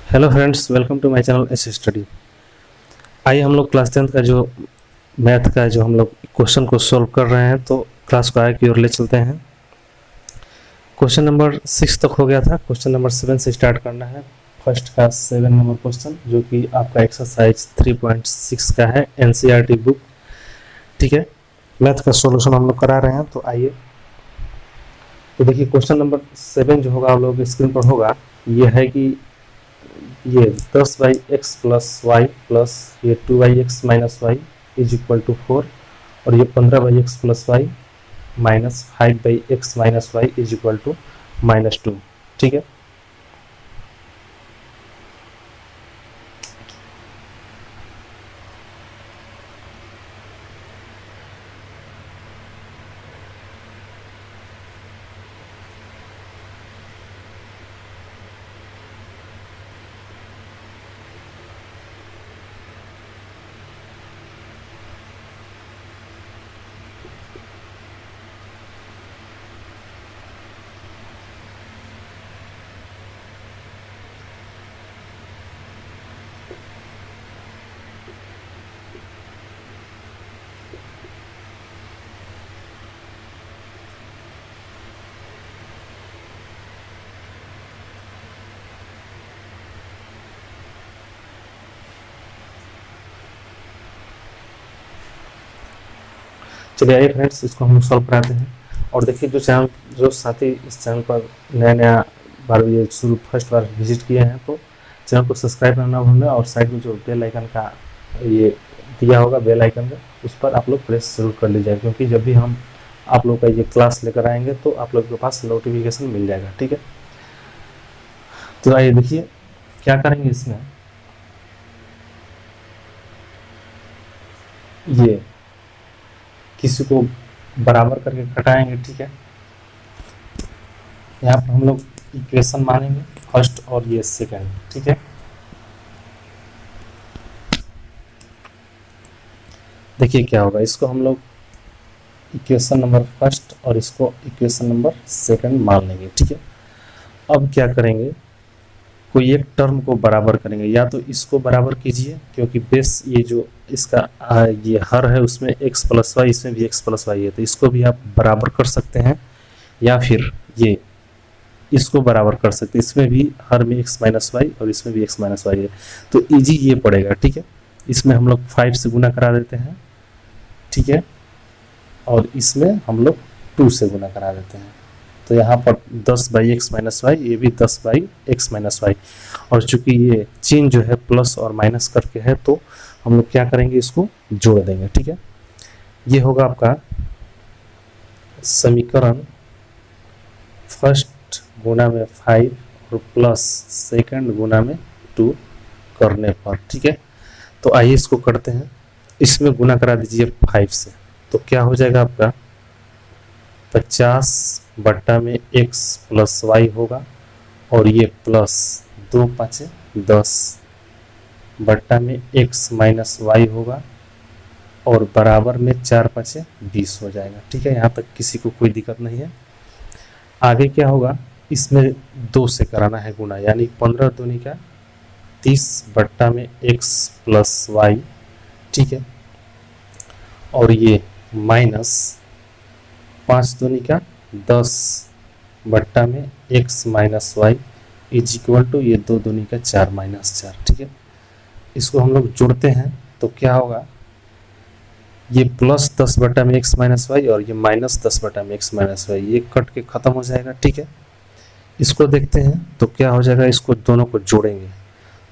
Hello friends, welcome to my channel S study. आइए हम लोग क्लास 10th का जो मैथ का जो हम लोग क्वेश्चन को सॉल्व कर रहे हैं, तो क्लास को आगे की ओर ले चलते हैं। क्वेश्चन नंबर 6 तक हो गया था, क्वेश्चन नंबर 7 से स्टार्ट करना है। फर्स्ट का 7 नंबर क्वेश्चन जो कि आपका एक्सरसाइज 3.6 का है, एनसीईआरटी बुक। ठीक है, मैथ का सॉल्यूशन हम लोग करा रहे हैं। तो आइए, तो देखिए क्वेश्चन नंबर 7 जो होगा आप लोगों के स्क्रीन पर होगा, ये है कि ये 10/x प्लस वाई प्लस ये 2/x minus Y is equal to 4, और ये 15/x plus Y minus 5/x minus Y is equal to -2। ठीक है, चलिए आइए फ्रेंड्स, इसको हम सॉल्व कराते हैं। और देखिए, जो साथी इस चैनल पर नया बार ये शुरू फर्स्ट बार विजिट किए हैं, तो चैनल को सब्सक्राइब करना भूलें, और साइड में जो बेल आइकन का ये दिया होगा बेल आइकन का, उस पर आप लोग प्रेस जरूर कर लीजिएगा, क्योंकि जब भी हम आप लोग का ये क्लास लेकर आएंगे तो आप लोग के पास नोटिफिकेशन मिल जाएगा। ठीक है, तो आइए देखिए क्या करेंगे इसमें। ये किसी को बराबर करके घटाएंगे। ठीक है, यहाँ पर हम लोग इक्वेशन मानेंगे फर्स्ट और ये सेकंड। ठीक है, देखिए क्या होगा, इसको हम लोग इक्वेशन नंबर फर्स्ट और इसको इक्वेशन नंबर सेकंड मान लेंगे। ठीक है, अब क्या करेंगे, कोई एक टर्म को बराबर करेंगे। या तो इसको बराबर कीजिए, क्योंकि बेस ये जो इसका ये हर है उसमें x प्लस वाई, इसमें भी x प्लस वाई है, तो इसको भी आप बराबर कर सकते हैं। या फिर ये इसको बराबर कर सकते हैं, इसमें भी हर में x माइनस वाई और इसमें भी x माइनस वाई है, तो इजी ये पड़ेगा। ठीक है, इसमें हम लोग 5 से गुना करा देते हैं। ठीक है, और इसमें हम लोग 2 से गुना करा देते हैं, तो यहाँ पर 10/x माइनस वाई, ये भी 10/x माइनस वाई। और चूंकि ये चिन्ह जो है प्लस और माइनस करके है, तो हम लोग क्या करेंगे, इसको जोड़ देंगे। ठीक है, ये होगा आपका समीकरण फर्स्ट गुना में 5 और प्लस सेकंड गुना में 2 करने पर। ठीक है, तो आइए इसको करते हैं। इसमें गुना करा दीजिए 5 से, तो क्या हो जाएगा आपका 50 बट्टा में x प्लस वाई होगा, और ये प्लस 2×5=10 बट्टा में x माइनस वाई होगा, और बराबर में 4×5=20 हो जाएगा। ठीक है, यहाँ तक किसी को कोई दिक्कत नहीं है। आगे क्या होगा, इसमें 2 से कराना है गुना, यानी 15 दूनी का 30 बट्टा में x प्लस वाई। ठीक है, और ये माइनस 5 दूनी का 10 बट्टा में x minus Y is equal to ये 2 दूनी का 4 माइनस 4। ठीक है, इसको हम लोग जोड़ते हैं, तो क्या होगा, ये प्लस 10 बट्टा में x माइनस वाई और ये माइनस 10 बट्टा में x माइनस वाई, ये कट के ख़त्म हो जाएगा। ठीक है, इसको देखते हैं तो क्या हो जाएगा, इसको दोनों को जोड़ेंगे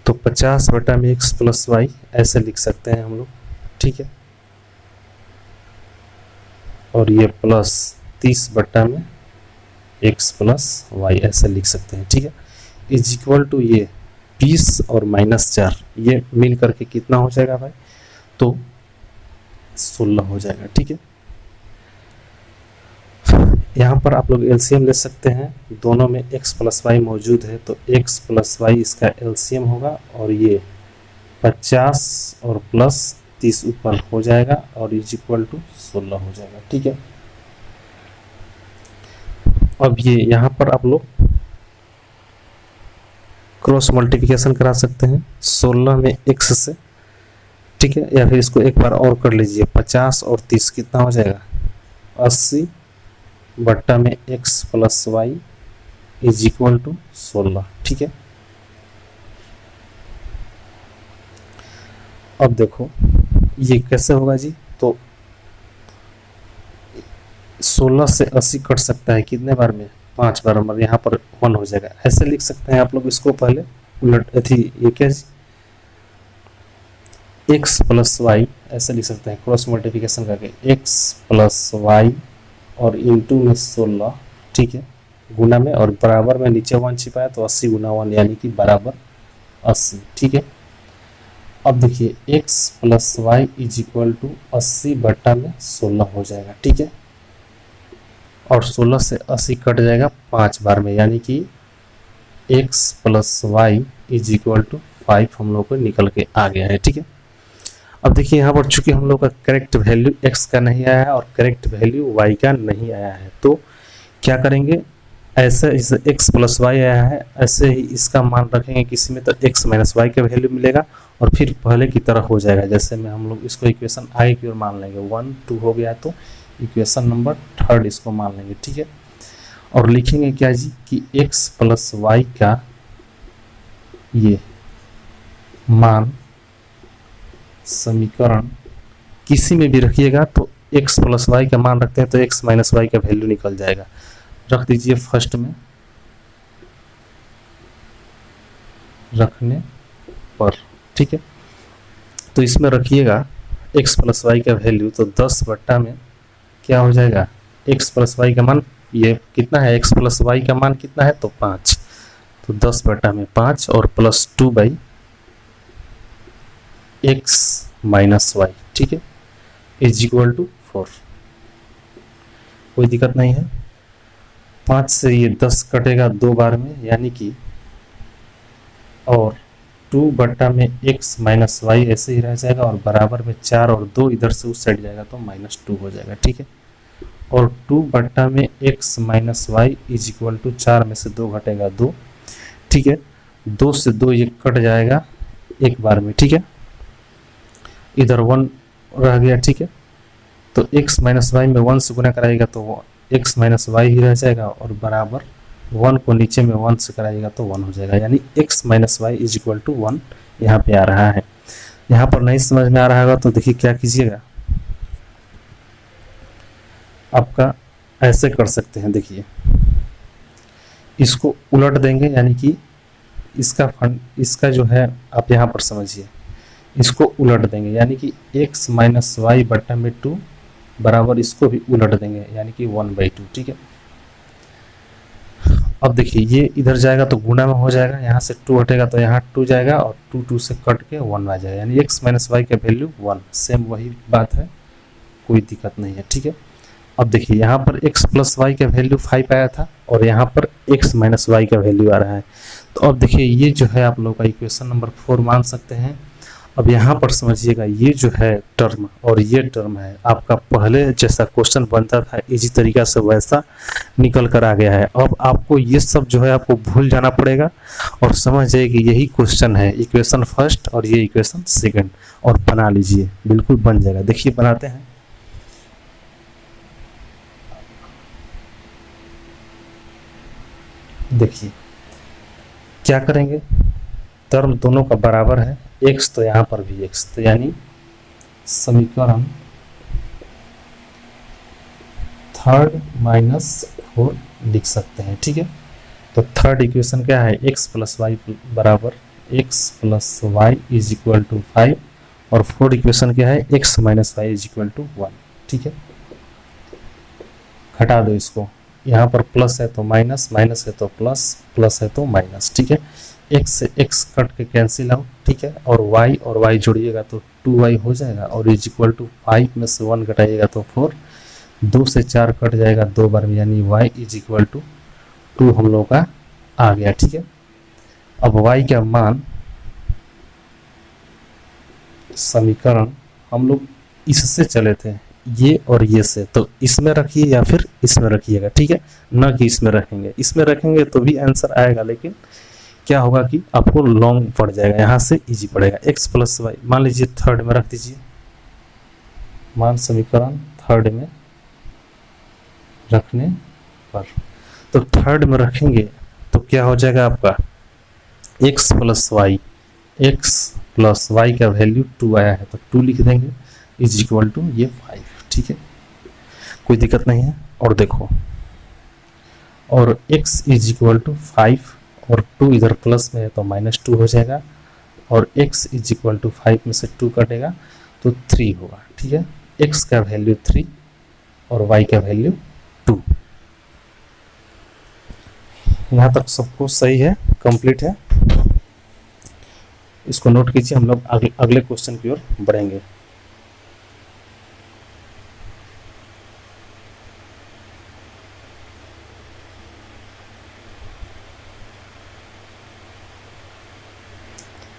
तो 50 बट्टा में x प्लस वाई ऐसे लिख सकते हैं हम लोग। ठीक है, और ये प्लस 30 बट्टा में x प्लस वाई ऐसे लिख सकते हैं। ठीक है, इज इक्वल टू ये 20 और -4, ये मिल करके कितना हो जाएगा भाई, तो 16 हो जाएगा। ठीक है, यहाँ पर आप लोग एलसीएम ले सकते हैं, दोनों में x प्लस वाई मौजूद है, तो x प्लस वाई इसका एलसीएम होगा, और ये 50 और प्लस 30 ऊपर हो जाएगा, और इज इक्वल टू 16 हो जाएगा। ठीक है, अब ये यहाँ पर आप लोग क्रॉस मल्टीप्लिकेशन करा सकते हैं 16 में x से, ठीक है, या फिर इसको एक बार और कर लीजिए, 50 और 30 कितना हो जाएगा 80 बट्टा में x plus Y is equal to 16, ठीक है। अब देखो ये कैसे होगा जी, तो 16 से 80 कट सकता है कितने बार में, 5 बार में, यहाँ पर 1 हो जाएगा। ऐसे लिख सकते हैं आप लोग इसको, पहले उलट थी ये क्या जी, x प्लस वाई ऐसे लिख सकते हैं क्रॉस मल्टीप्लिकेशन करके, x प्लस वाई और इंटू में 16, ठीक है, गुना में और बराबर में नीचे 1 छिपाया तो 80 गुना 1 यानी कि बराबर 80, ठीक है। अब देखिए x plus Y is equal to 80 बट्टा में 16 हो जाएगा, ठीक है, और 16 से 80 कट जाएगा 5 बार में, यानी कि x plus Y is equal to 5 हम लोग को निकल के आ गया है, ठीक है। अब देखिए यहाँ पर चूंकि हम लोग का करेक्ट वैल्यू x का नहीं आया है और करेक्ट वैल्यू y का नहीं आया है, तो क्या करेंगे, ऐसे इस x प्लस वाई आया है, ऐसे ही इसका मान रखेंगे किसी में तो x माइनस वाई का वैल्यू मिलेगा और फिर पहले की तरह हो जाएगा। जैसे में हम लोग इसको इक्वेशन आगे की ओर मान लेंगे, 1 2 हो गया तो इक्वेशन नंबर 3 इसको मान लेंगे, ठीक है, और लिखेंगे क्या जी कि x प्लस वाई का ये मान समीकरण किसी में भी रखिएगा तो x प्लस वाई का मान रखते हैं तो x माइनस वाई का वैल्यू निकल जाएगा। रख दीजिए फर्स्ट में, रखने पर, ठीक है, तो इसमें रखिएगा x प्लस वाई का वैल्यू, तो 10 बट्टा में क्या हो जाएगा, x प्लस वाई का मान ये कितना है, x प्लस वाई का मान कितना है तो 5, तो 10 बट्टा में 5 और plus 2 by x minus Y, ठीक है, इज इक्वल टू 4। कोई दिक्कत नहीं है, 5 से ये 10 कटेगा 2 बार में, यानी कि और 2 बट्टा में x माइनस वाई ऐसे ही रह जाएगा और बराबर में 4 और 2 इधर से उस साइड जाएगा तो -2 हो जाएगा, ठीक है, और 2 बट्टा में x minus Y is equal to 4 में से 2 घटेगा 2, ठीक है, 2 से 2 ये कट जाएगा एक बार में, ठीक है, इधर 1 रह गया, ठीक है, तो x माइनस वाई में 1 से गुना कराएगा तो x माइनस वाई ही रह जाएगा और बराबर 1 को नीचे में 1 से कराएगा तो 1 हो जाएगा, यानी x minus Y is equal to 1 यहाँ पे आ रहा है। यहाँ पर नहीं समझ में आ रहा होगा तो देखिए क्या कीजिएगा, आपका ऐसे कर सकते हैं, देखिए इसको उलट देंगे, यानी कि इसका जो है आप यहाँ पर समझिए, इसको उलट देंगे, यानी कि x माइनस वाई बट्टा में 2 बराबर इसको भी उलट देंगे, यानी कि 1/2, ठीक है। अब देखिए ये इधर जाएगा तो गुना में हो जाएगा, यहाँ से 2 हटेगा तो यहाँ 2 जाएगा और 2 से कट के 1 आ जाएगा, यानी x माइनस वाई का वैल्यू 1, सेम वही बात है, कोई दिक्कत नहीं है, ठीक है। अब देखिए यहाँ पर x प्लस वाई का वैल्यू 5 आया था और यहाँ पर x माइनस वाई का वैल्यू आ रहा है, तो अब देखिए ये जो है आप लोग का इक्वेशन नंबर 4 मान सकते हैं। अब यहाँ पर समझिएगा ये जो है टर्म और ये टर्म है, आपका पहले जैसा क्वेश्चन बनता था इजी तरीका से वैसा निकल कर आ गया है। अब आपको ये सब जो है आपको भूल जाना पड़ेगा और समझ जाइए कि यही क्वेश्चन है, इक्वेशन फर्स्ट और ये इक्वेशन सेकंड, और बना लीजिए, बिल्कुल बन जाएगा। देखिए बनाते हैं, देखिए क्या करेंगे, टर्म दोनों का बराबर है, x तो यहाँ पर भी x, तो यानी समीकरण 3 माइनस 4 लिख सकते हैं, ठीक है। तो थर्ड इक्वेशन क्या है, x प्लस वाई बराबर x plus Y is equal to 5, और फोर्थ इक्वेशन क्या है, x minus Y is equal to 1, ठीक है। घटा दो इसको, यहाँ पर प्लस है तो माइनस, माइनस है तो प्लस, प्लस है तो माइनस, ठीक है। x से x कट के कैंसिल आउट, ठीक है, और y जोड़िएगा तो 2y हो जाएगा, और इज इक्वल टू 5 में से 1 घटाइएगा तो 4, 2 से 4 कट जाएगा 2 बार में, यानी y इज इक्वल टू 2 हम लोग का आ गया, ठीक है। अब y का मान समीकरण हम लोग इससे चले थे, ये और ये से, तो इसमें रखिए या फिर इसमें रखिएगा, ठीक है, ना कि इसमें रखेंगे। इसमें रखेंगे तो भी आंसर आएगा, लेकिन क्या होगा कि आपको लॉन्ग पड़ जाएगा, यहाँ से इजी पड़ेगा। एक्स प्लस वाई मान लीजिए थर्ड में रख दीजिए, मान समीकरण थर्ड में रखने पर, तो थर्ड में रखेंगे तो क्या हो जाएगा आपका X plus Y, X plus Y का वैल्यू 2 आया है तो 2 लिख देंगे इज इक्वल टू ये 5। ठीक है, कोई दिक्कत नहीं है। और देखो, और x इज इक्वल टू 5 और 2 इधर प्लस में है तो -2 हो जाएगा, और x इज इक्वल टू 5 में से 2 कटेगा तो 3 होगा। ठीक है, x का वैल्यू 3 और y का वैल्यू 2। यहाँ तक सबको सही है, कंप्लीट है। इसको नोट कीजिए, हम लोग अगले क्वेश्चन की ओर बढ़ेंगे।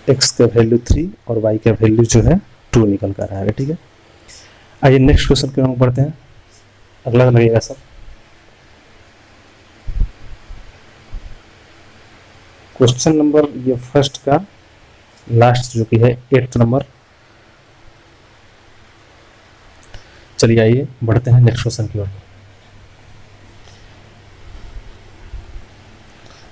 x का वैल्यू 3 और y का वैल्यू जो है 2 निकल कर आएगा। ठीक है, आइए नेक्स्ट क्वेश्चन की ओर बढ़ते हैं। अगला लगेगा सब क्वेश्चन नंबर ये फर्स्ट का लास्ट जो कि है 8th नंबर। चलिए आइए बढ़ते हैं नेक्स्ट क्वेश्चन की ओर।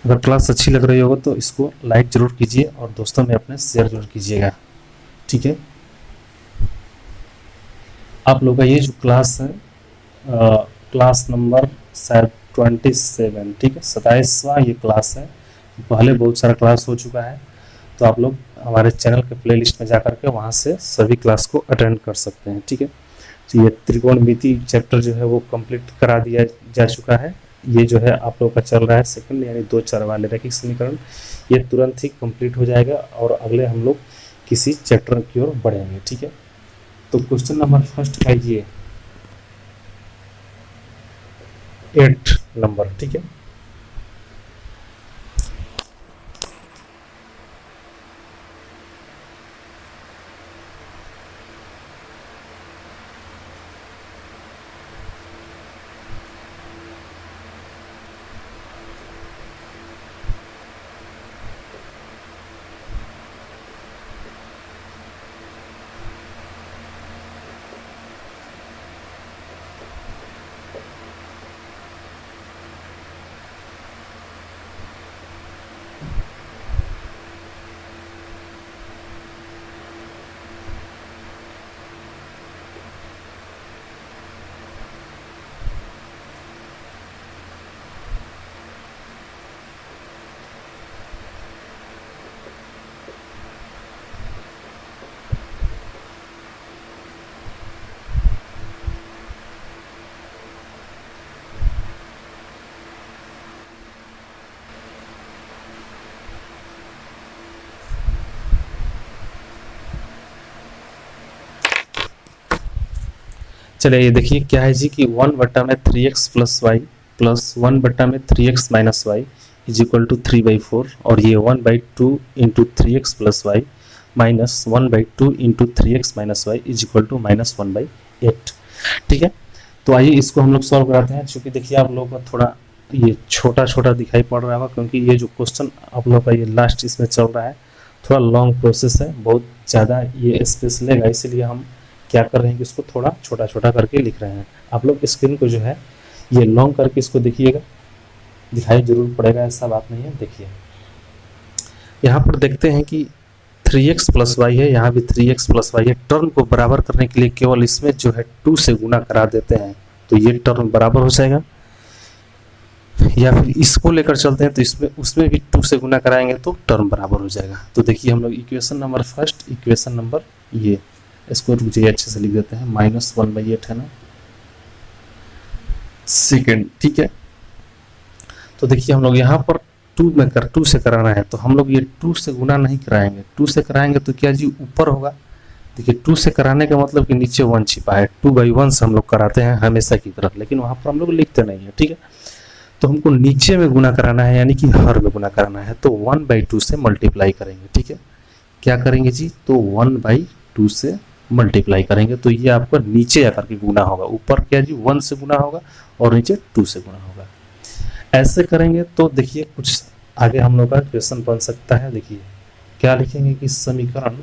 अगर क्लास अच्छी लग रही होगा तो इसको लाइक जरूर कीजिए और दोस्तों में अपने शेयर जरूर कीजिएगा। ठीक है, आप लोगों का ये जो क्लास है क्लास नंबर शायद 27, ठीक है 27वां ये क्लास है। पहले बहुत सारा क्लास हो चुका है, तो आप लोग हमारे चैनल के प्लेलिस्ट में जाकर के वहाँ से सभी क्लास को अटेंड कर सकते हैं। ठीक है, तो ये त्रिकोणमिति चैप्टर जो है वो कंप्लीट करा दिया जा चुका है। ये जो है आप लोग का चल रहा है सेकंड, यानी 2 चर वाले रैखिक समीकरण, ये तुरंत ही कंप्लीट हो जाएगा और अगले हम लोग किसी चैप्टर की ओर बढ़ेंगे। ठीक है, तो क्वेश्चन नंबर फर्स्ट का ये 8 नंबर। ठीक है, चलिए ये देखिए क्या है जी कि 1/में 3x प्लस वाई प्लस 1/में 3x minus Y is equal to 3/4, और ये 1/2 into 3x plus Y minus 1/2 into 3x minus Y is equal to -1/8। ठीक है, तो आइए इसको हम लोग सॉल्व कराते हैं। चूँकि देखिए आप लोगों को थोड़ा ये छोटा छोटा दिखाई पड़ रहा होगा, क्योंकि ये जो क्वेश्चन आप लोग का ये लास्ट इसमें चल रहा है, थोड़ा लॉन्ग प्रोसेस है, बहुत ज़्यादा ये स्पेस लेगा, इसीलिए हम क्या कर रहे हैं कि इसको थोड़ा छोटा छोटा करके लिख रहे हैं। आप लोग स्क्रीन को जो है ये लॉन्ग करके इसको देखिएगा, दिखाई जरूर पड़ेगा, ऐसा बात नहीं है। देखिए यहाँ पर देखते हैं कि 3x प्लस वाई है, यहाँ भी 3x प्लस वाई है। टर्म को बराबर करने के लिए केवल इसमें जो है 2 से गुना करा देते हैं तो ये टर्म बराबर हो जाएगा, या फिर इसको लेकर चलते हैं तो इसमें उसमें भी 2 से गुना कराएंगे तो टर्म बराबर हो जाएगा। तो देखिए हम लोग equation number first, equation number ये इसको रुक जाइए अच्छे से लिख देते हैं, -1/8 है ना सेकेंड। ठीक है, तो देखिए हम लोग यहाँ पर 2 से कराना है तो हम लोग ये 2 से गुना नहीं कराएंगे, 2 से कराएंगे तो क्या जी ऊपर होगा। देखिए 2 से कराने का मतलब कि नीचे 1 छिपा है, 2/1 से हम लोग कराते हैं हमेशा की तरह, लेकिन वहाँ पर हम लोग लिखते नहीं है। ठीक है, तो हमको नीचे में गुना कराना है, यानी कि हर में गुना कराना है, तो 1/2 से मल्टीप्लाई करेंगे। ठीक है, क्या करेंगे जी, तो 1/2 से मल्टीप्लाई करेंगे तो ये आपका नीचे आकर के गुना होगा, ऊपर क्या जी 1 से गुना होगा और नीचे 2 से गुना होगा। ऐसे करेंगे तो देखिए कुछ आगे हम लोग का क्वेश्चन बन सकता है। देखिए क्या लिखेंगे कि समीकरण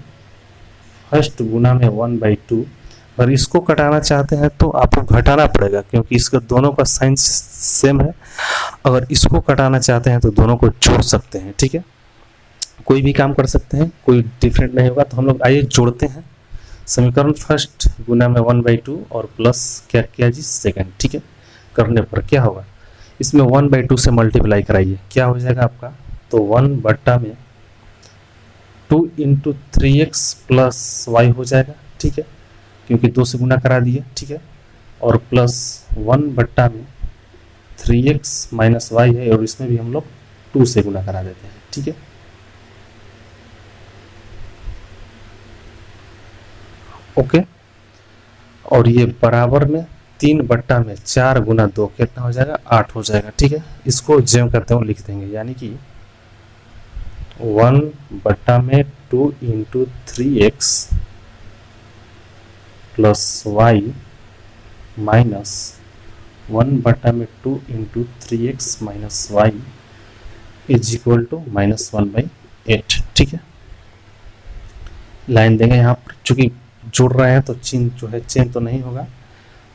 फर्स्ट गुना में 1/2, और इसको कटाना चाहते हैं तो आपको घटाना पड़ेगा क्योंकि इसका दोनों का साइन सेम है। अगर इसको कटाना चाहते हैं तो दोनों को जोड़ सकते हैं, ठीक है, कोई भी काम कर सकते हैं, कोई डिफरेंट नहीं होगा। तो हम लोग आइए जोड़ते हैं। समीकरण फर्स्ट गुना में 1/2 और प्लस क्या किया जी सेकंड, ठीक है। करने पर क्या होगा, इसमें 1/2 से मल्टीप्लाई कराइए, क्या हो जाएगा आपका, तो 1/2 इंटू 3x प्लस वाई हो जाएगा, ठीक है, क्योंकि 2 से गुना करा दिए, ठीक है, और प्लस 1/3x माइनस वाई है, और इसमें भी हम लोग 2 से गुना करा देते हैं, ठीक है। ओके, और ये बराबर में 3/4 गुना 2 कितना हो जाएगा, 8 हो जाएगा, ठीक है। इसको जेम करते हुए लिख देंगे, यानी कि 1/2 into 3x plus Y minus 1/2 into 3x minus Y is equal to -1/8, ठीक है। लाइन देंगे यहाँ पर, चूंकि जोड़ रहे हैं तो चिन्ह जो है चेंज तो नहीं होगा,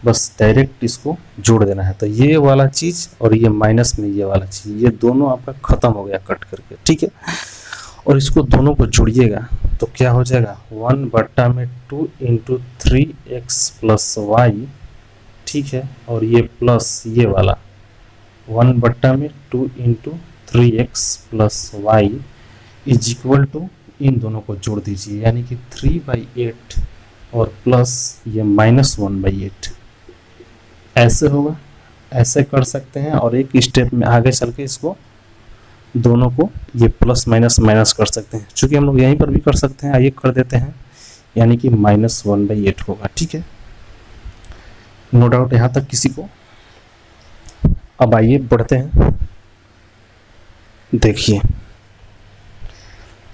बस डायरेक्ट इसको जोड़ देना है। तो ये वाला चीज़ और ये माइनस में ये वाला चीज़, ये दोनों आपका खत्म हो गया कट करके, ठीक है। और इसको दोनों को जोड़िएगा तो क्या हो जाएगा, 1/2 इंटू 3x प्लस वाई, ठीक है, और ये प्लस ये वाला 1/2 into 3x plus Y is equal to, इन दोनों को जोड़ दीजिए, यानी कि 3/8 और प्लस ये -1/8, ऐसे होगा, ऐसे कर सकते हैं। और एक स्टेप में आगे चल के इसको दोनों को ये प्लस माइनस माइनस कर सकते हैं, चूँकि हम लोग यहीं पर भी कर सकते हैं, आइए कर देते हैं, यानी कि -1/8 होगा, ठीक है। नो डाउट यहाँ तक किसी को। अब आइए बढ़ते हैं, देखिए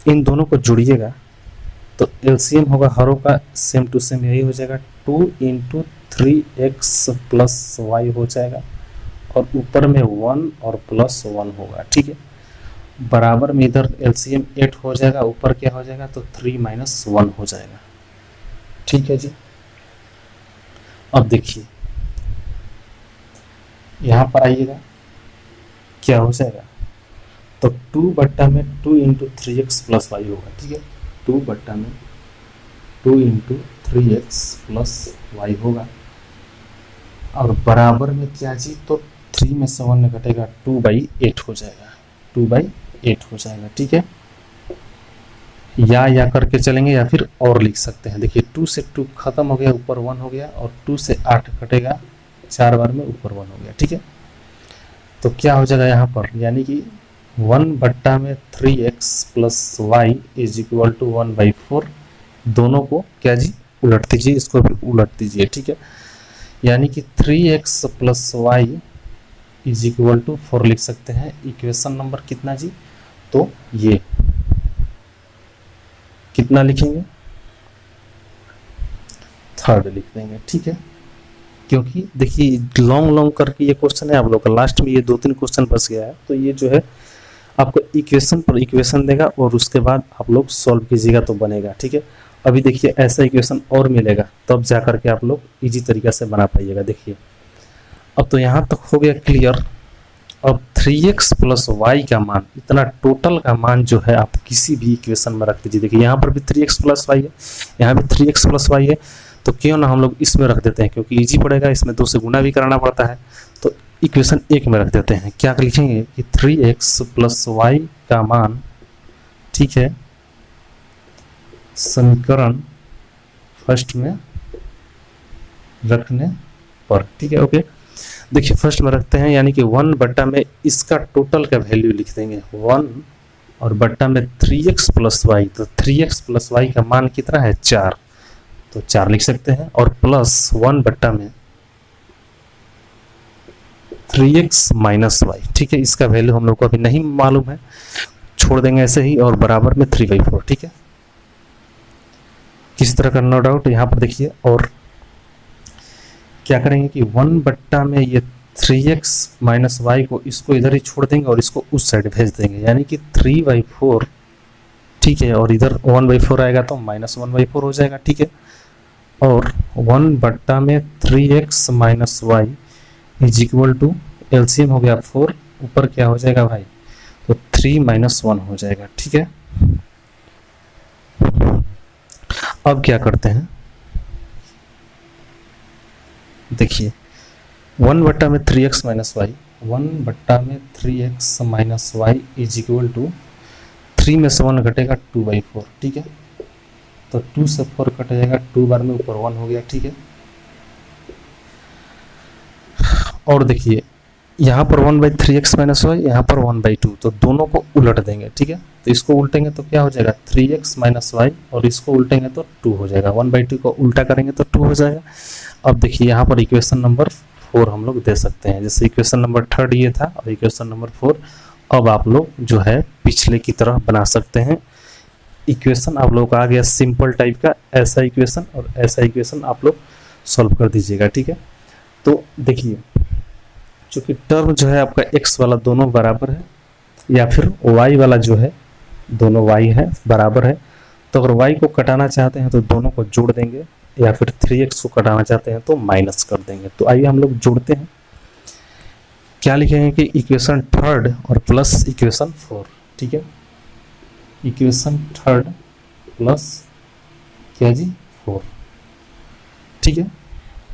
इन दोनों को जोड़िएगा तो एलसीएम होगा हरों का सेम टू सेम यही हो जाएगा, 2 इंटू 3x प्लस वाई हो जाएगा, और ऊपर में 1 और प्लस 1 होगा, ठीक है। बराबर में इधर एलसीएम 8 हो जाएगा, ऊपर क्या हो जाएगा, तो 3 - 1 हो जाएगा, ठीक है जी। अब देखिए यहाँ पर आइएगा, क्या हो जाएगा, तो 2/2 इंटू 3x प्लस वाई होगा, ठीक है। 2/2 इंटू 3x प्लस वाई होगा, और बराबर में क्या जी, तो 3 में से 1 घटेगा, 2/8 हो जाएगा, 2/8 हो जाएगा, ठीक है। या करके चलेंगे या फिर और लिख सकते हैं। देखिए 2 से 2 खत्म हो गया, ऊपर 1 हो गया, और 2 से 8 कटेगा, 4 बार में ऊपर 1 हो गया, ठीक है। तो क्या हो जाएगा यहाँ पर, यानी कि 1/3x plus Y is equal to 1/4, दोनों को क्या जी उलट दीजिए, इसको भी उलट दीजिए, ठीक है। यानी कि 3x plus Y is equal to 4 लिख सकते हैं। इक्वेशन नंबर कितना जी, तो ये कितना लिखेंगे, 3rd लिख देंगे, ठीक है। क्योंकि देखिए लॉन्ग करके ये क्वेश्चन है आप लोग का, लास्ट में ये 2-3 क्वेश्चन बच गया है, तो ये जो है आपको इक्वेशन पर इक्वेशन देगा और उसके बाद आप लोग सॉल्व कीजिएगा तो बनेगा, ठीक है। अभी देखिए ऐसा इक्वेशन और मिलेगा तब जा करके आप लोग इजी तरीका से बना पाइएगा। देखिए अब तो यहाँ तक हो गया क्लियर। अब 3x प्लस वाई का मान, इतना टोटल का मान जो है आप किसी भी इक्वेशन में रख दीजिए। देखिए यहाँ पर भी 3x प्लस वाई है, यहाँ भी 3x प्लस वाई है, तो क्यों ना हम लोग इसमें रख देते हैं, क्योंकि इजी पड़ेगा, इसमें 2 से गुना भी कराना पड़ता है। तो इक्वेशन 1 में रख देते हैं। क्या लिखेंगे कि 3x प्लस वाई का मान, ठीक है, समीकरण फर्स्ट में रखने पर, ठीक है। ओके देखिए फर्स्ट में रखते हैं, यानी कि 1 बट्टा में इसका टोटल का वैल्यू लिख देंगे 1, और बट्टा में 3x प्लस वाई, तो 3x प्लस वाई का मान कितना है 4, तो 4 लिख सकते हैं, और प्लस 1 बट्टा में 3x माइनस वाई, ठीक है। इसका वैल्यू हम लोग को अभी नहीं मालूम है, छोड़ देंगे ऐसे ही, और बराबर में 3/4, ठीक है। किसी तरह का नो डाउट यहाँ पर देखिए। और क्या करेंगे कि 1 बट्टा में ये 3x माइनस वाई को इसको इधर ही छोड़ देंगे और इसको उस साइड भेज देंगे, यानी कि 3/4, ठीक है, और इधर 1/4 आएगा तो -1/4 हो जाएगा, ठीक है। और 1 में 3x minus Y is equal to LCM हो गया 4, ऊपर क्या हो जाएगा भाई, तो 3 - 1 हो जाएगा, ठीक है। अब क्या करते हैं, देखिए 1 में 3x माइनस वाई, 1 में 3x minus Y is equal to 3 में से 1 घटेगा 2/4, ठीक है। तो 2 से 4 कट जाएगा, 2 बार में ऊपर 1 हो गया, ठीक है। और देखिए यहाँ पर 1/3x माइनस वाई, यहाँ पर 1/2, तो दोनों को उलट देंगे, ठीक है। तो इसको उल्टेंगे तो क्या हो जाएगा 3x माइनस वाई, और इसको उल्टेंगे तो 2 हो जाएगा, 1/2 को उल्टा करेंगे तो 2 हो जाएगा। अब देखिए यहाँ पर इक्वेशन नंबर 4 हम लोग दे सकते हैं, जैसे इक्वेशन नंबर 3 ये था और इक्वेशन नंबर 4। अब आप लोग जो है पिछले की तरह बना सकते हैं इक्वेशन। आप लोग का आ गया सिंपल टाइप का ऐसा इक्वेशन, और ऐसा इक्वेशन आप लोग सॉल्व कर दीजिएगा, ठीक है। तो देखिए चूँकि टर्म जो है आपका x वाला दोनों बराबर है, या फिर y वाला जो है दोनों y है बराबर है, तो अगर y को कटाना चाहते हैं तो दोनों को जोड़ देंगे, या फिर 3x को कटाना चाहते हैं तो माइनस कर देंगे। तो आइए हम लोग जोड़ते हैं, क्या लिखेंगे कि इक्वेशन 3 और प्लस इक्वेशन 4, ठीक है। इक्वेशन 3 प्लस क्या जी 4, ठीक है।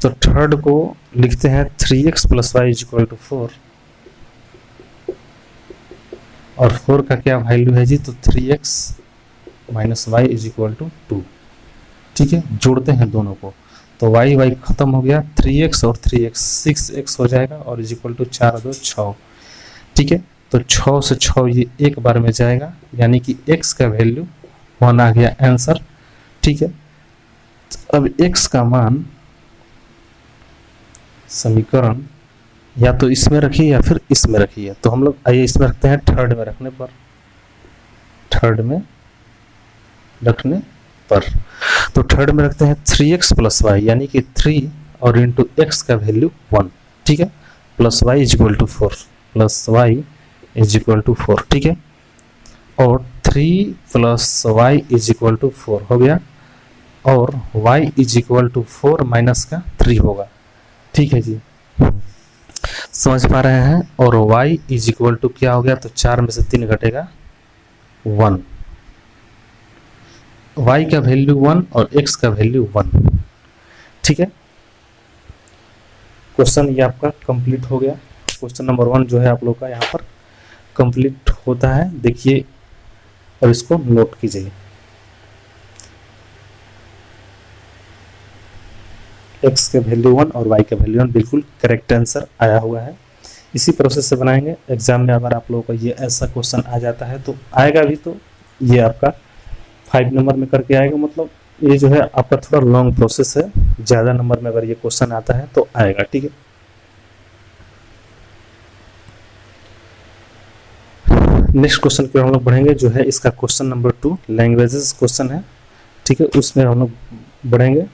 तो 3 को लिखते हैं 3x plus Y is equal to 4, और 4 का क्या वैल्यू है जी, तो 3x minus Y is equal to 2, ठीक है। जोड़ते हैं दोनों को, तो y खत्म हो गया, 3x और 3x 6x हो जाएगा, और इज इक्वल टू 4 और 2 6, ठीक है। तो 6 से 6 ये एक बार में जाएगा, यानी कि x का वैल्यू 1 आ गया आंसर, ठीक है। अब x का मान समीकरण या तो इसमें रखिए या फिर इसमें रखिए, तो हम लोग आइए इसमें रखते हैं, 3 में रखने पर, 3 में रखने पर, तो 3 में रखते हैं 3x प्लस वाई, यानी कि 3 और इंटू एक्स का वैल्यू 1, ठीक है, plus Y is equal to 4, plus Y is equal to 4, ठीक है। और 3 plus Y is equal to 4 हो गया, और y is equal to 4 minus का 3 होगा, ठीक है जी, समझ पा रहे हैं। और y इज इक्वल टू क्या हो गया, तो 4 में से 3 घटेगा 1, y का वैल्यू 1 और x का वैल्यू 1, ठीक है। क्वेश्चन ये आपका कंप्लीट हो गया। क्वेश्चन नंबर 1 जो है आप लोग का यहाँ पर कंप्लीट होता है, देखिए और इसको नोट कीजिए। x के वैल्यू 1 और y के वैल्यू 1 बिल्कुल करेक्ट आंसर आया हुआ है। इसी प्रोसेस से बनाएंगे। एग्जाम में अगर आप लोगों का ये ऐसा क्वेश्चन आ जाता है तो आएगा भी, तो ये आपका 5 नंबर में करके आएगा, मतलब ये जो है आपका थोड़ा लॉन्ग प्रोसेस है, ज़्यादा नंबर में अगर ये क्वेश्चन आता है तो आएगा, ठीक है। नेक्स्ट क्वेश्चन की हम लोग बढ़ेंगे, जो है इसका क्वेश्चन नंबर 2 लैंग्वेजेस क्वेश्चन है, ठीक है, उसमें हम लोग बढ़ेंगे।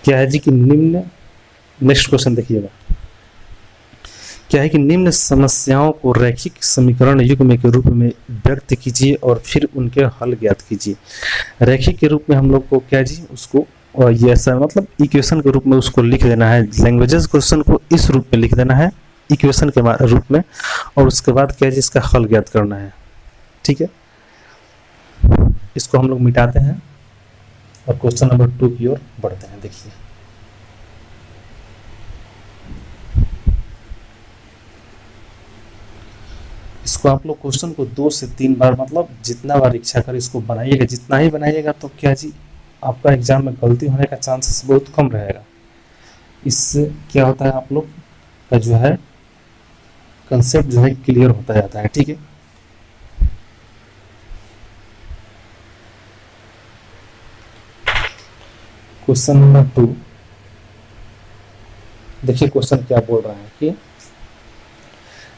क्या है जी कि निम्न, नेक्स्ट क्वेश्चन देखिएगा, क्या है कि निम्न समस्याओं को रैखिक समीकरण युग्म के रूप में व्यक्त कीजिए और फिर उनके हल ज्ञात कीजिए। रैखिक के रूप में हम लोग को क्या जी, उसको और ये ऐसा मतलब इक्वेशन के रूप में उसको लिख देना है, लैंग्वेजेस क्वेश्चन को इस रूप में लिख देना है इक्वेशन के रूप में, और उसके बाद क्या जी इसका हल ज्ञात करना है, ठीक है। इसको हम लोग मिटाते हैं और क्वेश्चन नंबर 2 की ओर बढ़ते हैं। देखिए इसको आप लोग क्वेश्चन को 2 से 3 बार, मतलब जितना बार इच्छा कर इसको बनाइएगा, जितना ही बनाइएगा तो क्या जी आपका एग्जाम में गलती होने का चांसेस बहुत कम रहेगा। इससे क्या होता है, आप लोग का जो है कंसेप्ट जो है क्लियर होता जाता है, ठीक है। क्वेश्चन नंबर 2 देखिए, क्वेश्चन क्या बोल रहा है कि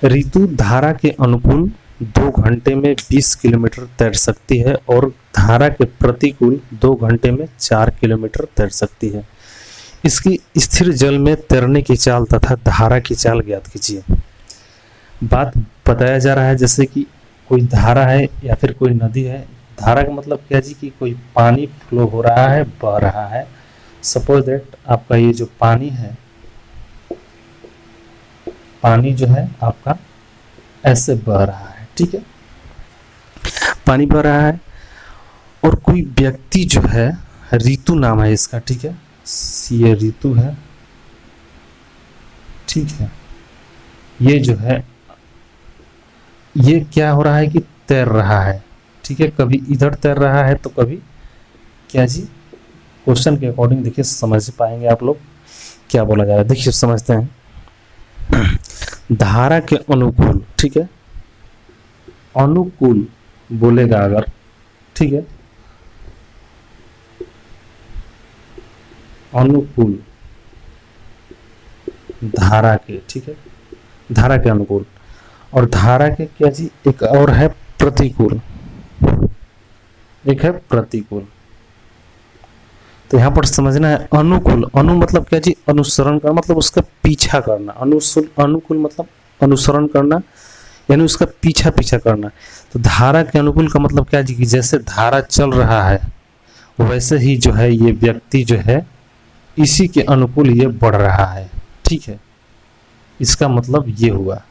ऋतु धारा के अनुकूल 2 घंटे में 20 किलोमीटर तैर सकती है और धारा के प्रतिकूल 2 घंटे में 4 किलोमीटर तैर सकती है। इसकी स्थिर जल में तैरने की चाल तथा धारा की चाल ज्ञात कीजिए। बात बताया जा रहा है जैसे कि कोई धारा है या फिर कोई नदी है। धारा का मतलब क्या जी कि कोई पानी फ्लो हो रहा है, बह रहा है। सपोज दैट आपका ये जो पानी है, पानी जो है आपका ऐसे बह रहा है, ठीक है, पानी बह रहा है और कोई व्यक्ति जो है, ऋतु नाम है इसका, ठीक है, ये ऋतु है, ठीक है, ये जो है ये क्या हो रहा है कि तैर रहा है, ठीक है, कभी इधर तैर रहा है तो कभी क्या जी, क्वेश्चन के अकॉर्डिंग देखिए समझ पाएंगे आप लोग क्या बोला जा रहा है। देखिए समझते हैं, धारा के अनुकूल, ठीक है, अनुकूल बोलेगा अगर, ठीक है, अनुकूल धारा के, ठीक है, धारा के अनुकूल, और धारा के क्या जी एक और है प्रतिकूल, एक है प्रतिकूल। तो यहाँ पर समझना है अनुकूल, अनु मतलब क्या जी, अनुसरण करना, मतलब उसका पीछा करना, अनुकूल मतलब अनुसरण करना, यानी उसका पीछा पीछा करना। तो धारा के अनुकूल का मतलब क्या जी कि जैसे धारा चल रहा है वैसे ही जो है ये व्यक्ति जो है इसी के अनुकूल ये बढ़ रहा है, ठीक है, इसका मतलब ये हुआ।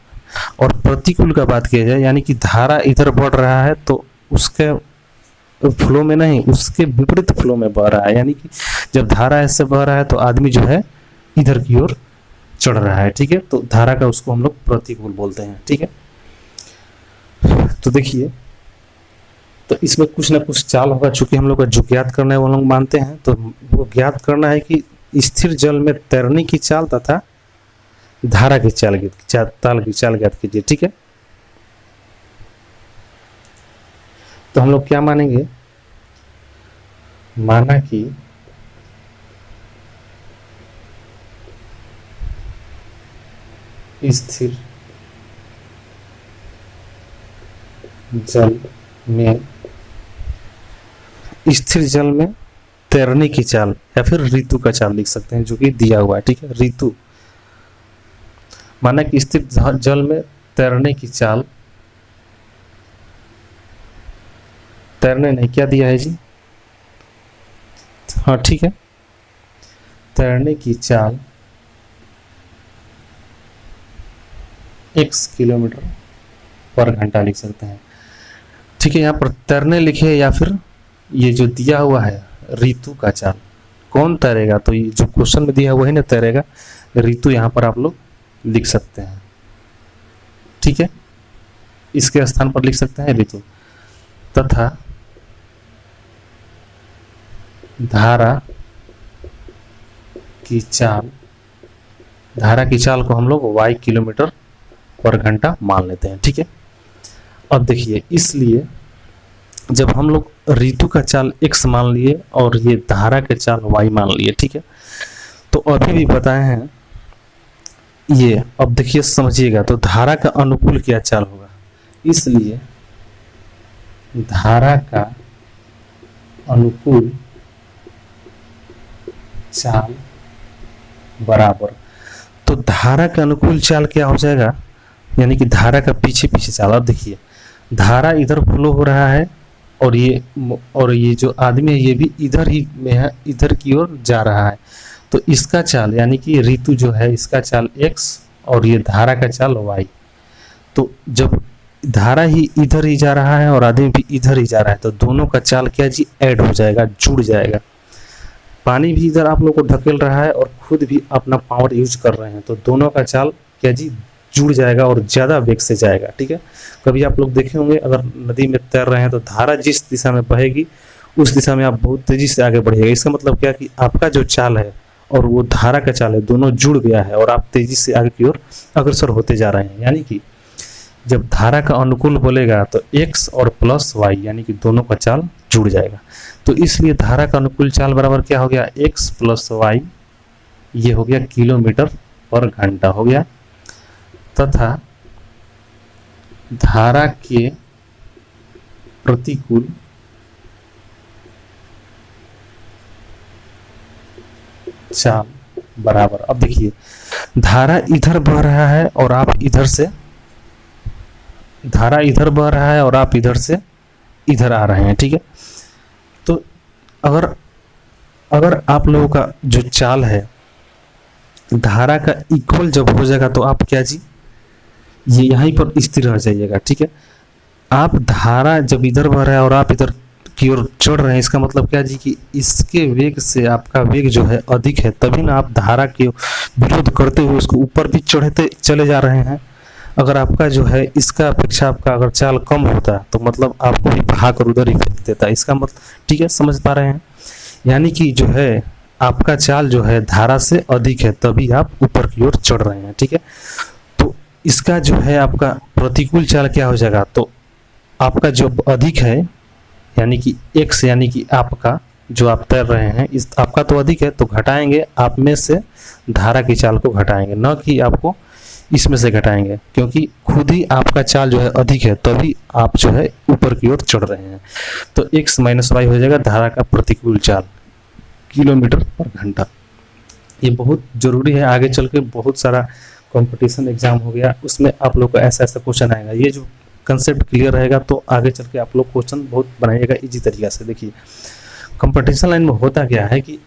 और प्रतिकूल का बात किया जाए यानी कि धारा इधर बढ़ रहा है तो उसके फ्लो में नहीं, उसके विपरीत फ्लो में बह रहा है, यानी कि जब धारा ऐसे बह रहा है तो आदमी जो है इधर की ओर चढ़ रहा है, ठीक है, तो धारा का उसको हम लोग प्रतिकूल बोलते हैं, ठीक है। तो देखिए, तो इसमें कुछ ना कुछ चाल होगा, चूंकि हम लोग का जो ज्ञात करना है वो लोग मानते हैं, तो वो ज्ञात करना है कि स्थिर जल में तैरने की चाल तथा धारा की चाल ज्ञात कीजिए, ठीक है। तो हम लोग क्या मानेंगे, माना कि स्थिर जल में, स्थिर जल में तैरने की चाल या फिर ऋतु का चाल लिख सकते हैं जो कि दिया हुआ है, ठीक है, ऋतु माना कि स्थिर जल में तैरने की चाल, तैरने नहीं, क्या दिया है जी, हाँ ठीक है, तैरने की चाल x किलोमीटर पर घंटा लिख सकते हैं, ठीक है। यहाँ पर तैरने लिखे या फिर ये जो दिया हुआ है ऋतु का चाल, कौन तैरेगा, तो ये जो क्वेश्चन में दिया हुआ है ना तैरेगा, ऋतु यहाँ पर आप लोग लिख सकते हैं, ठीक है, इसके स्थान पर लिख सकते हैं ऋतु, तथा धारा की चाल, धारा की चाल को हम लोग y किलोमीटर पर घंटा मान लेते हैं, ठीक है। अब देखिए, इसलिए जब हम लोग ऋतु का चाल x मान लिए और ये धारा के चाल y मान लिए, ठीक है, तो अभी भी बताए हैं ये, अब देखिए समझिएगा, तो धारा का अनुकूल क्या चाल होगा, इसलिए धारा का अनुकूल चाल बराबर, तो धारा का अनुकूल चाल क्या हो जाएगा, यानी कि धारा का पीछे पीछे चाल। अब देखिए, धारा इधर फ्लो हो रहा है और ये जो आदमी है ये भी इधर ही में है, इधर की ओर जा रहा है, तो इसका चाल यानी कि ऋतु जो है इसका चाल x और ये धारा का चाल y। तो जब धारा ही इधर ही जा रहा है और आदमी भी इधर ही जा रहा है तो दोनों का चाल क्या जी, ऐड हो जाएगा, जुड़ जाएगा। पानी भी इधर आप लोग को ढकेल रहा है और खुद भी अपना पावर यूज कर रहे हैं, तो दोनों का चाल क्या जी, जुड़ जाएगा और ज़्यादा वेग से जाएगा, ठीक है। कभी आप लोग देखे होंगे अगर नदी में तैर रहे हैं तो धारा जिस दिशा में बहेगी उस दिशा में आप बहुत तेजी से आगे बढ़िएगा। इसका मतलब क्या कि आपका जो चाल है और वो धारा का चाल है दोनों जुड़ गया है और आप तेजी से आगे की ओर अग्रसर होते जा रहे हैं। यानी कि जब धारा का अनुकूल बोलेगा तो x और प्लस y यानी कि दोनों का चाल जुड़ जाएगा। तो इसलिए धारा का अनुकूल चाल बराबर क्या हो गया, x प्लस y, ये हो गया किलोमीटर पर घंटा हो गया, तथा धारा के प्रतिकूल चाल बराबर, अब देखिए धारा इधर बह रहा है और आप इधर से, धारा इधर बह रहा है और आप इधर से इधर आ रहे हैं, ठीक है। तो अगर आप लोगों का जो चाल है धारा का इक्वल जब हो जाएगा तो आप क्या जी, ये यहीं पर स्थिर रह जाइएगा, ठीक है। आप धारा जब इधर बह रहा है और आप इधर की ओर चढ़ रहे हैं, इसका मतलब क्या जी कि इसके वेग से आपका वेग जो है अधिक है, तभी ना आप धारा के विरोध करते हुए उसको ऊपर भी चढ़ते चले जा रहे हैं। अगर आपका जो है इसका अपेक्षा आपका अगर चाल कम होता है तो मतलब आपको भी भाग कर उधर ही फेंक देता है, इसका मतलब, ठीक है, समझ पा रहे हैं। यानी कि जो है आपका चाल जो है धारा से अधिक है, तभी आप ऊपर की ओर चढ़ रहे हैं, ठीक है। तो इसका जो है आपका प्रतिकूल चाल क्या हो जाएगा, तो आपका जो अधिक है यानी कि x यानी कि आपका जो आप तैर रहे हैं, इस आपका तो अधिक है तो घटाएंगे, आप में से धारा की चाल को घटाएंगे, न कि आपको इसमें से घटाएंगे, क्योंकि खुद ही आपका चाल जो है अधिक है तभी आप जो है ऊपर की ओर चढ़ रहे हैं। तो x माइनस वाई हो जाएगा धारा का प्रतिकूल चाल किलोमीटर पर घंटा। ये बहुत ज़रूरी है, आगे चल के बहुत सारा कंपटीशन एग्जाम हो गया उसमें आप लोग को ऐसा ऐसा क्वेश्चन आएगा। ये जो कंसेप्ट क्लियर रहेगा तो आगे चल के आप लोग क्वेश्चन बहुत बनाइएगा इजी तरीका से। देखिए कंपटीशन लाइन में होता क्या है कि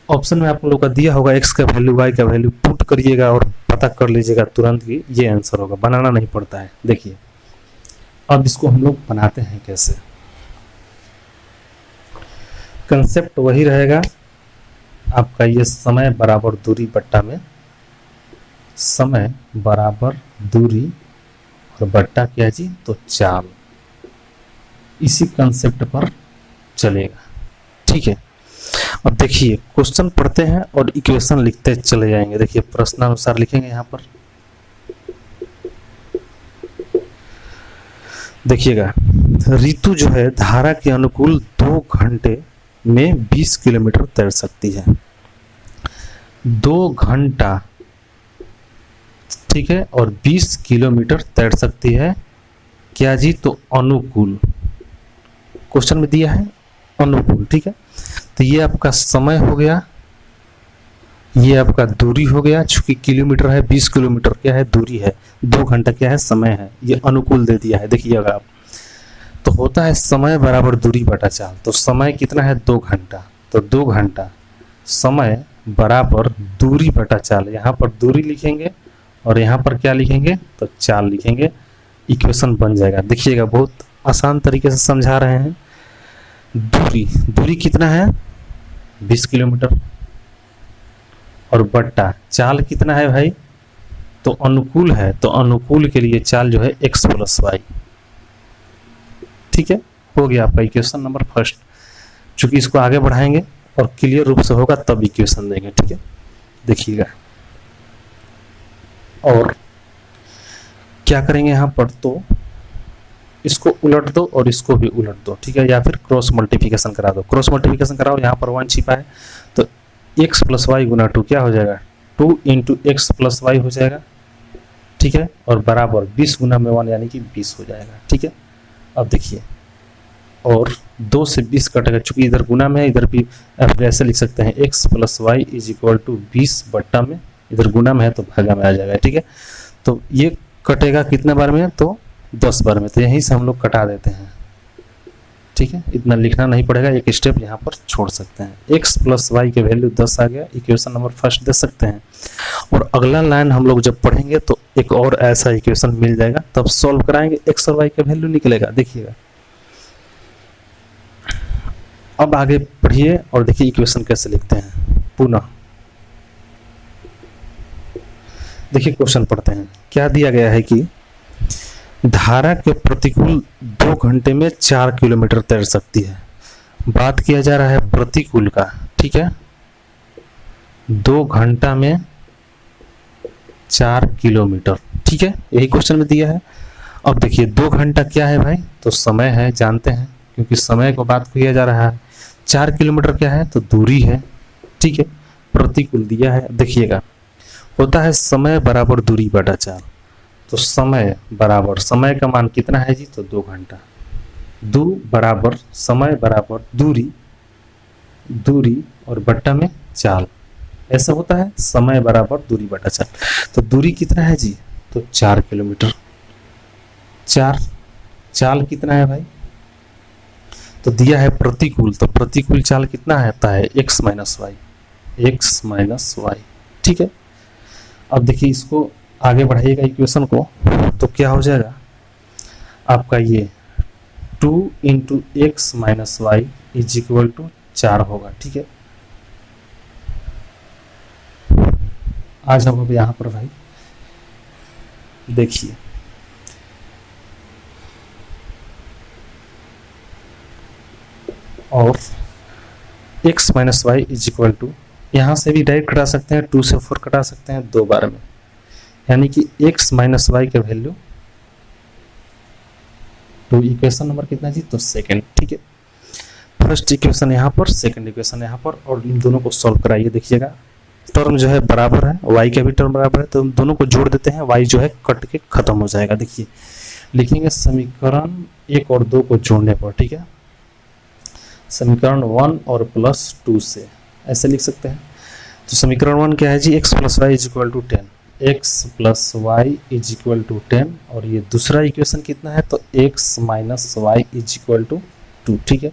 ऑप्शन में आप लोग का दिया होगा x का वैल्यू y का वैल्यू पुट करिएगा और पता कर लीजिएगा तुरंत कि ये आंसर होगा, बनाना नहीं पड़ता है। देखिए अब इसको हम लोग बनाते हैं कैसे, कंसेप्ट वही रहेगा आपका, ये समय बराबर दूरी बट्टा में समय बराबर दूरी और बट्टा क्या जी, तो चाल, इसी कंसेप्ट पर चलेगा, ठीक है। अब देखिए क्वेश्चन पढ़ते हैं और इक्वेशन लिखते चले जाएंगे। देखिए प्रश्नानुसार लिखेंगे यहाँ पर, देखिएगा ऋतु जो है धारा के अनुकूल 2 घंटे में 20 किलोमीटर तैर सकती है। 2 घंटा, ठीक है, और 20 किलोमीटर तैर सकती है क्या जी, तो अनुकूल, क्वेश्चन में दिया है अनुकूल, ठीक है। तो ये आपका समय हो गया, ये आपका दूरी हो गया, चूंकि किलोमीटर है 20 किलोमीटर क्या है दूरी है, 2 घंटा क्या है समय है, ये अनुकूल दे दिया है। देखिएगा आप, तो होता है समय बराबर दूरी बटा चाल, तो समय कितना है 2 घंटा, तो 2 घंटा समय बराबर दूरी बटा चाल, यहाँ पर दूरी लिखेंगे और यहाँ पर क्या लिखेंगे, तो चाल लिखेंगे, इक्वेशन बन जाएगा। देखिएगा बहुत आसान तरीके से समझा रहे हैं। दूरी कितना है 20 किलोमीटर और बट्टा चाल कितना है भाई, तो अनुकूल है, तो अनुकूल के लिए चाल जो है x प्लस वाई, ठीक है, हो गया आपका इक्वेशन नंबर फर्स्ट। चूंकि इसको आगे बढ़ाएंगे और क्लियर रूप से होगा तब इक्वेशन देंगे, ठीक है। देखिएगा और क्या करेंगे यहाँ पर, तो इसको उलट दो और इसको भी उलट दो, ठीक है, या फिर क्रॉस मल्टीप्लिकेशन करा दो, क्रॉस मल्टीप्लिकेशन कराओ, यहाँ पर 1 छिपा है तो x प्लस वाई गुना 2 क्या हो जाएगा, 2 इंटू एक्स प्लस वाई हो जाएगा, ठीक है, और बराबर 20 गुना में 1 यानी कि 20 हो जाएगा, ठीक है। अब देखिए और 2 से 20 कटेगा, चूंकि इधर गुना में है इधर भी आप ऐसे लिख सकते हैं x plus Y is equal to 20 बट्टा में, इधर गुना में है तो भागा में आ जाएगा, ठीक है। तो ये कटेगा कितने बार में, तो 10 बार में, तो यहीं से हम लोग कटा देते हैं, ठीक है, इतना लिखना नहीं पड़ेगा, एक स्टेप यहाँ पर छोड़ सकते हैं। x प्लस वाई के वैल्यू 10 आ गया, इक्वेशन नंबर फर्स्ट दे सकते हैं। और अगला लाइन हम लोग जब पढ़ेंगे तो एक और ऐसा इक्वेशन मिल जाएगा, तब सॉल्व कराएंगे, x और y का वैल्यू निकलेगा। देखिएगा अब आगे पढ़िए और देखिए इक्वेशन कैसे लिखते हैं पुनः। देखिए क्वेश्चन पढ़ते हैं, क्या दिया गया है कि धारा के प्रतिकूल 2 घंटे में 4 किलोमीटर तैर सकती है। बात किया जा रहा है प्रतिकूल का, ठीक है, 2 घंटा में 4 किलोमीटर, ठीक है, यही क्वेश्चन में दिया है। अब देखिए 2 घंटा क्या है भाई, तो समय है, जानते हैं क्योंकि समय को बात किया जा रहा है। 4 किलोमीटर क्या है, तो दूरी है, ठीक है, प्रतिकूल दिया है। देखिएगा होता है समय बराबर दूरी बटा चाल, तो समय बराबर, समय का मान कितना है जी, तो 2 घंटा। दू बराबर समय बराबर दूरी, दूरी और बट्टा में चाल, ऐसा होता है। समय बराबर दूरी बटा चाल। तो दूरी कितना है जी, तो 4 किलोमीटर। 4, चाल कितना है भाई, तो दिया है प्रतिकूल, तो प्रतिकूल चाल कितना आता है, x minus Y, X minus Y. ठीक है, अब देखिए इसको आगे बढ़ाइएगा इक्वेशन को, तो क्या हो जाएगा आपका, ये 2 into X minus Y is equal to 4 होगा। ठीक है, आ जाओ अब यहाँ पर भाई, देखिए और x minus Y is equal to, यहाँ से भी डायरेक्ट कटा सकते हैं, 2 से 4 कटा सकते हैं 2 बार में, यानी कि x माइनस वाई का वैल्यू, तो इक्वेशन नंबर कितना जी, तो सेकंड। ठीक है, फर्स्ट इक्वेशन यहाँ पर, सेकंड इक्वेशन यहाँ पर, और इन दोनों को सॉल्व कराइए। देखिएगा टर्म जो है बराबर है, y का भी टर्म बराबर है, तो हम दोनों को जोड़ देते हैं, y जो है कट के खत्म हो जाएगा। देखिए लिखेंगे समीकरण 1 और 2 को जोड़ने पर। ठीक है, समीकरण 1 और प्लस 2 से ऐसे लिख सकते हैं। तो समीकरण 1 क्या है जी, x plus Y is equal to 10, x plus Y is equal to 10, और ये दूसरा इक्वेशन कितना है, तो x minus Y is equal to 2। ठीक है,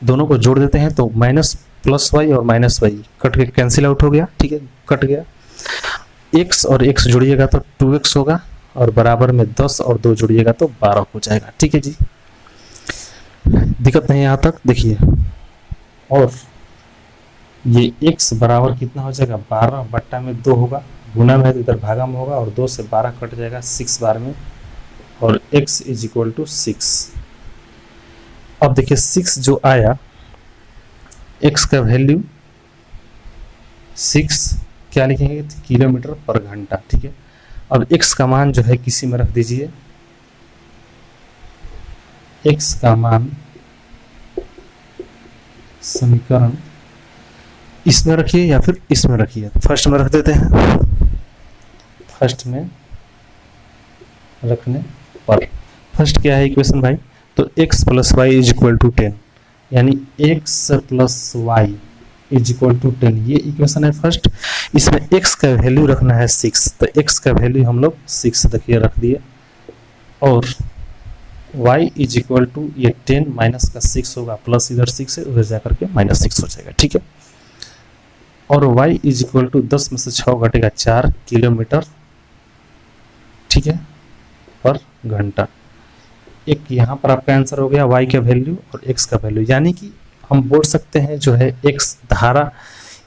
दोनों को जोड़ देते हैं, तो माइनस प्लस वाई और माइनस वाई कट के कैंसिल आउट हो गया। ठीक है, कट गया, x और x जोड़िएगा तो 2x होगा, और बराबर में 10 और 2 जोड़िएगा तो 12 हो जाएगा। ठीक है जी, दिक्कत नहीं यहाँ तक। देखिए और ये x बराबर कितना हो जाएगा, 12 बट्टा में 2 होगा, गुना में है तो इधर भागा में होगा, और 2 से 12 कट जाएगा 6 बार में, और x इज इक्वल टू 6। अब देखिए 6 जो आया, x का वैल्यू 6 क्या लिखेंगे, किलोमीटर पर घंटा। ठीक है, अब x का मान जो है किसी में रख दीजिए, x का मान समीकरण इसमें रखिए या फिर इसमें रखिए, फर्स्ट में रख देते हैं, फर्स्ट में रखने पर फर्स्ट क्या है इक्वेशन भाई, तो x plus Y is equal to 10, यानी x plus Y is equal to 10, ये इक्वेशन है फर्स्ट। इसमें x का वैल्यू रखना है 6, तो x का वैल्यू हम लोग 6 देखिए रख दिए, और y इज इक्वल टू ये 10 माइनस का 6 होगा, प्लस इधर 6 है, उधर जाकर के माइनस 6 हो जाएगा। ठीक है, और y इज इक्वल टू 10 में से 6 घटेगा 4 किलोमीटर। ठीक है, पर घंटा। एक यहाँ पर आपका आंसर हो गया y का वैल्यू और x का वैल्यू, यानी कि हम बोल सकते हैं जो है x धारा,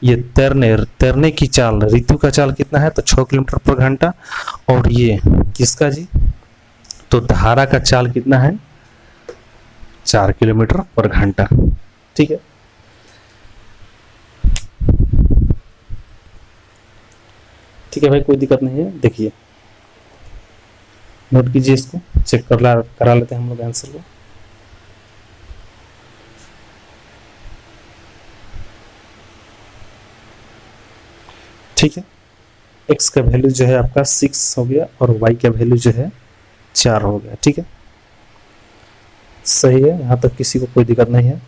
ये तैरने की चाल, ऋतु का चाल कितना है, तो 6 किलोमीटर पर घंटा, और ये किसका जी, तो धारा का चाल कितना है, 4 किलोमीटर पर घंटा। ठीक है, ठीक है भाई, कोई दिक्कत नहीं है। देखिए नोट कीजिए, इसको चेक करा लेते हैं हम लोग आंसर को। ठीक है, x का वैल्यू जो है आपका 6 हो गया, और y का वैल्यू जो है 4 हो गया। ठीक है, सही है, यहाँ तक किसी को कोई दिक्कत नहीं है।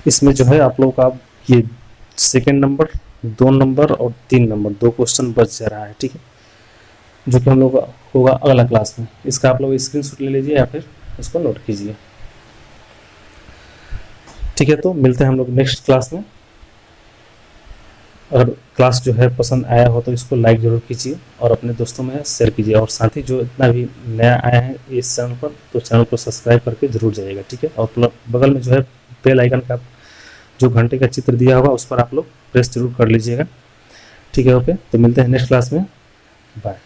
इसमें जो है आप लोग का ये सेकंड नंबर, 2 नंबर और 3 नंबर 2 क्वेश्चन बच जा रहा है। ठीक है, जो कि हम लोग होगा अगला क्लास में। इसका आप लोग स्क्रीनशॉट ले लीजिए या फिर इसको नोट कीजिए। ठीक है, तो मिलते हैं हम लोग नेक्स्ट क्लास में। अगर क्लास जो है पसंद आया हो तो इसको लाइक जरूर कीजिए और अपने दोस्तों में शेयर कीजिए, और साथ ही जो इतना भी नया आया है इस चैनल पर, तो चैनल को सब्सक्राइब करके जरूर जाइएगा। ठीक है, और बगल में जो है बेल आइकन का जो घंटे का चित्र दिया होगा उस पर आप लोग प्रेस जरूर कर लीजिएगा। ठीक है, ओके, तो मिलते हैं नेक्स्ट क्लास में, बाय।